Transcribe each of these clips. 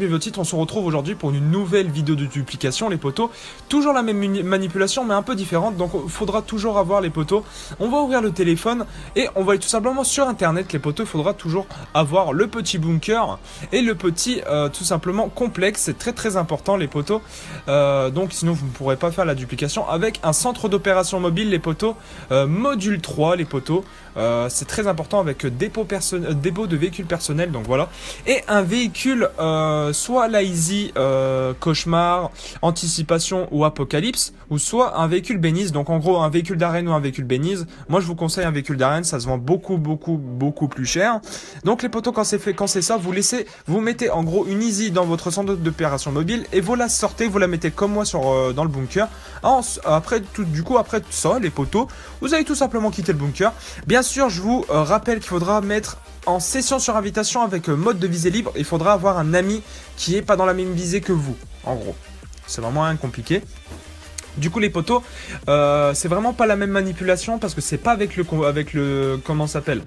Au titre, on se retrouve aujourd'hui pour une nouvelle vidéo de duplication, les potos. Toujours la même manipulation, mais un peu différente. Donc, il faudra toujours avoir les potos. On va ouvrir le téléphone et on va aller tout simplement sur Internet, les potos. Il faudra toujours avoir le petit bunker et le petit, tout simplement, complexe. C'est très très important, les potos. Donc, sinon, vous ne pourrez pas faire la duplication avec un centre d'opération mobile, les potos. Module 3, les potos. C'est très important avec dépôt de véhicules personnels. Donc, voilà. Et un véhicule... soit la Easy Cauchemar, Anticipation ou Apocalypse, ou soit un véhicule Bénize, donc en gros un véhicule d'arène ou un véhicule Bénize. Moi je vous conseille un véhicule d'arène, ça se vend beaucoup plus cher. Donc les potos, quand c'est ça, vous mettez en gros une Easy dans votre centre d'opération mobile et vous la sortez, vous la mettez comme moi dans le bunker. Après tout ça, les potos, vous allez tout simplement quitter le bunker. Bien sûr, je vous rappelle qu'il faudra mettre en session sur invitation avec mode de visée libre. Il faudra avoir un ami qui est pas dans la même visée que vous, en gros. C'est vraiment rien de compliqué. Du coup, les potos, c'est vraiment pas la même manipulation parce que c'est pas avec le comment ça s'appelle.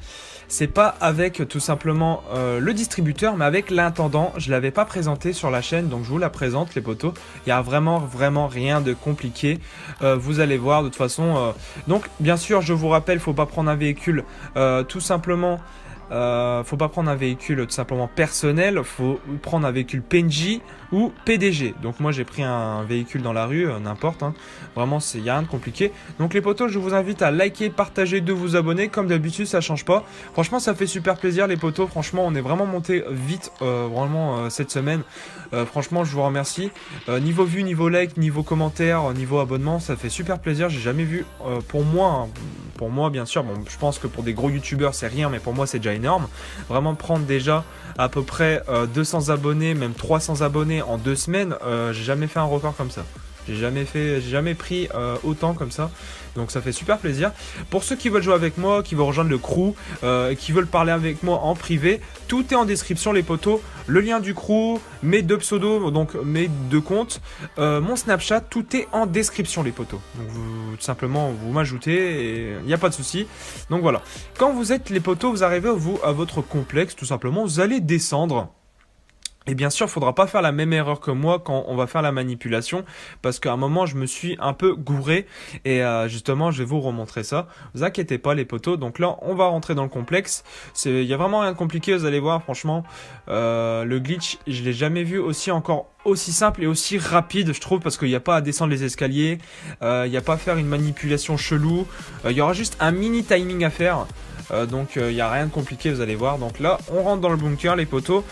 C'est pas avec tout simplement le distributeur, mais avec l'intendant. Je l'avais pas présenté sur la chaîne, donc je vous la présente, les potos. Il y a vraiment rien de compliqué. Vous allez voir de toute façon. Donc, bien sûr, je vous rappelle, faut pas prendre un véhicule tout simplement. Faut pas prendre un véhicule tout simplement personnel, faut prendre un véhicule PNJ ou PDG. Donc moi j'ai pris un véhicule dans la rue, n'importe, hein. Vraiment il n'y a rien de compliqué. Donc les potos, je vous invite à liker, partager, de vous abonner. Comme d'habitude, ça change pas. Franchement, ça fait super plaisir, les potos. Franchement, on est vraiment monté vite vraiment cette semaine. Franchement, je vous remercie. Niveau vue, niveau like, niveau commentaire, niveau abonnement, ça fait super plaisir. J'ai jamais vu pour moi bien sûr, bon, je pense que pour des gros youtubeurs c'est rien, mais pour moi c'est déjà énorme. Vraiment prendre déjà à peu près 200 abonnés, même 300 abonnés en 2 semaines, j'ai jamais fait un record comme ça. J'ai jamais pris autant comme ça. Donc ça fait super plaisir. Pour ceux qui veulent jouer avec moi, qui veulent rejoindre le crew, qui veulent parler avec moi en privé, tout est en description, les potos. Le lien du crew, mes 2 pseudos, donc mes 2 comptes, mon Snapchat, tout est en description, les potos. Donc tout simplement vous m'ajoutez et il n'y a pas de souci. Donc voilà. Quand vous êtes les potos, vous arrivez à votre complexe, tout simplement, vous allez descendre. Et bien sûr, il ne faudra pas faire la même erreur que moi quand on va faire la manipulation, parce qu'à un moment, je me suis un peu gouré, et justement, je vais vous remontrer ça. Vous inquiétez pas, les potos. Donc là, on va rentrer dans le complexe. Il y a vraiment rien de compliqué, vous allez voir, franchement. Le glitch, je l'ai jamais vu aussi simple et aussi rapide, je trouve, parce qu'il n'y a pas à descendre les escaliers, il n'y a pas à faire une manipulation chelou, il y aura juste un mini timing à faire. Donc il n'y a rien de compliqué, vous allez voir. Donc là on rentre dans le bunker, les potos.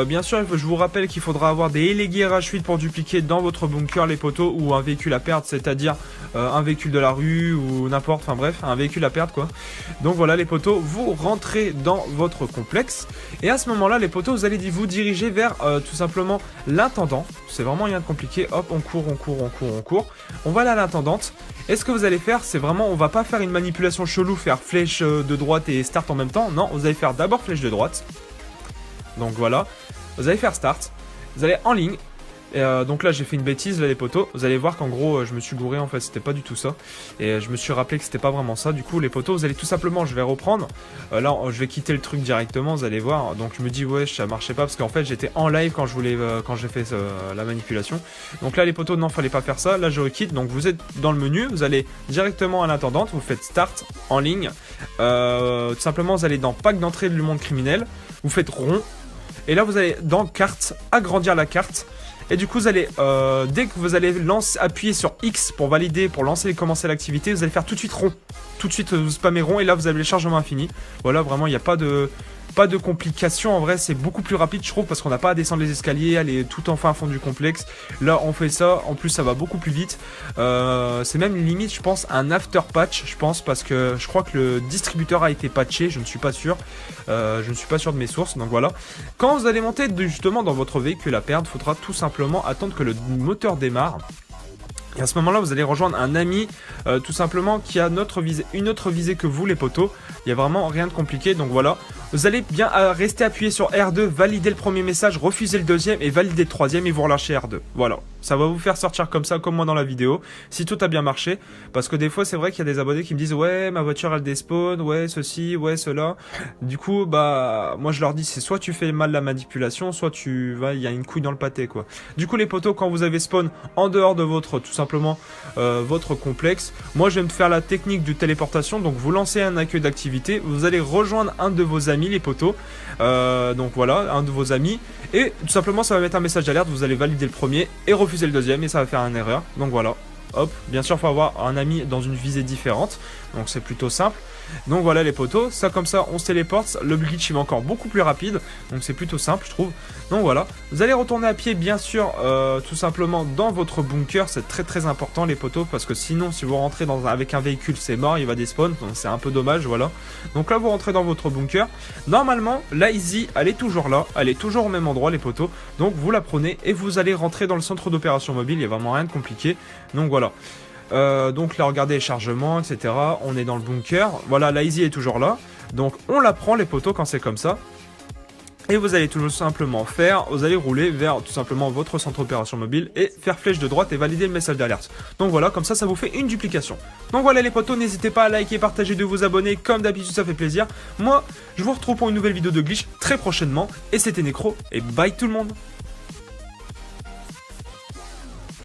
Bien sûr, je vous rappelle qu'il faudra avoir des Elegir H8 pour dupliquer dans votre bunker, les potos, ou un véhicule à perdre, c'est-à-dire un véhicule de la rue ou n'importe, enfin bref, un véhicule à perdre quoi. Donc voilà, les potos, vous rentrez dans votre complexe et à ce moment là, les potos, vous allez vous diriger vers tout simplement l'intendant. C'est vraiment rien de compliqué. Hop, on court. On va aller à l'intendante. Et ce que vous allez faire, c'est vraiment, on va pas faire une manipulation chelou, faire flèche de droite et start en même temps. Non, vous allez faire d'abord flèche de droite. Donc voilà, vous allez faire start. Vous allez en ligne. Et donc là j'ai fait une bêtise, là les potos. Vous allez voir qu'en gros je me suis gouré, en fait c'était pas du tout ça. Et je me suis rappelé que c'était pas vraiment ça. Du coup les potos, vous allez tout simplement, je vais reprendre. Là je vais quitter le truc directement, vous allez voir. Donc je me dis ouais, ça marchait pas parce qu'en fait j'étais en live quand j'ai fait la manipulation. Donc là les potos, non, fallait pas faire ça. Là je quitte, donc vous êtes dans le menu, vous allez directement à l'intendante, vous faites start en ligne. Tout simplement vous allez dans pack d'entrée du monde criminel, vous faites rond. Et là vous allez dans carte, agrandir la carte. Et du coup vous allez, dès que vous allez appuyer sur X pour valider, pour lancer et commencer l'activité, vous allez faire tout de suite rond. Tout de suite vous spammez rond et là vous avez le chargement infini. Voilà, vraiment il n'y a pas de complications. En vrai c'est beaucoup plus rapide, je trouve, parce qu'on n'a pas à descendre les escaliers, aller tout en fin fond du complexe. Là on fait ça, en plus ça va beaucoup plus vite. C'est même limite, je pense, un after patch, je pense, parce que je crois que le distributeur a été patché, je ne suis pas sûr. Je ne suis pas sûr de mes sources, donc voilà. Quand vous allez monter justement dans votre véhicule à perdre, il faudra tout simplement attendre que le moteur démarre. Et à ce moment-là, vous allez rejoindre un ami, tout simplement, qui a une autre visée que vous, les potos. Il n'y a vraiment rien de compliqué. Donc voilà, vous allez bien rester appuyé sur R2, valider le premier message, refuser le deuxième et valider le troisième et vous relâchez R2. Voilà, ça va vous faire sortir comme ça, comme moi dans la vidéo, si tout a bien marché. Parce que des fois, c'est vrai qu'il y a des abonnés qui me disent « Ouais, ma voiture, elle despawn, ouais, ceci, ouais, cela. » Du coup, bah, moi, je leur dis, c'est soit tu fais mal la manipulation, soit il y a une couille dans le pâté, quoi. Du coup, les potos, quand vous avez spawn en dehors de votre, tout simplement, votre complexe, moi, je vais me faire la technique de téléportation. Donc, vous lancez un accueil d'activité, vous allez rejoindre un de vos amis, les potos. Donc, voilà, un de vos amis. Et tout simplement, ça va mettre un message d'alerte, vous allez valider le premier et refuser le deuxième et ça va faire une erreur. Donc, voilà. Hop, bien sûr, il faut avoir un ami dans une visée différente, donc c'est plutôt simple. Donc voilà les potos, ça comme ça on se téléporte, le glitch il va encore beaucoup plus rapide, donc c'est plutôt simple je trouve. Donc voilà, vous allez retourner à pied bien sûr, tout simplement dans votre bunker, c'est très important les potos, parce que sinon si vous rentrez avec un véhicule c'est mort, il va despawn, donc c'est un peu dommage, voilà. Donc là vous rentrez dans votre bunker, normalement la Easy elle est toujours là, elle est toujours au même endroit les potos, donc vous la prenez et vous allez rentrer dans le centre d'opération mobile, il n'y a vraiment rien de compliqué, donc voilà. Donc là regardez les chargements etc, on est dans le bunker, voilà la Easy est toujours là, donc on la prend les potos quand c'est comme ça. Et vous allez tout simplement vous allez rouler vers tout simplement votre centre d'opération mobile et faire flèche de droite et valider le message d'alerte. Donc voilà, comme ça vous fait une duplication. Donc voilà les potos, n'hésitez pas à liker, partager, de vous abonner, comme d'habitude ça fait plaisir. Moi, je vous retrouve pour une nouvelle vidéo de glitch très prochainement, et c'était Necro, et bye tout le monde.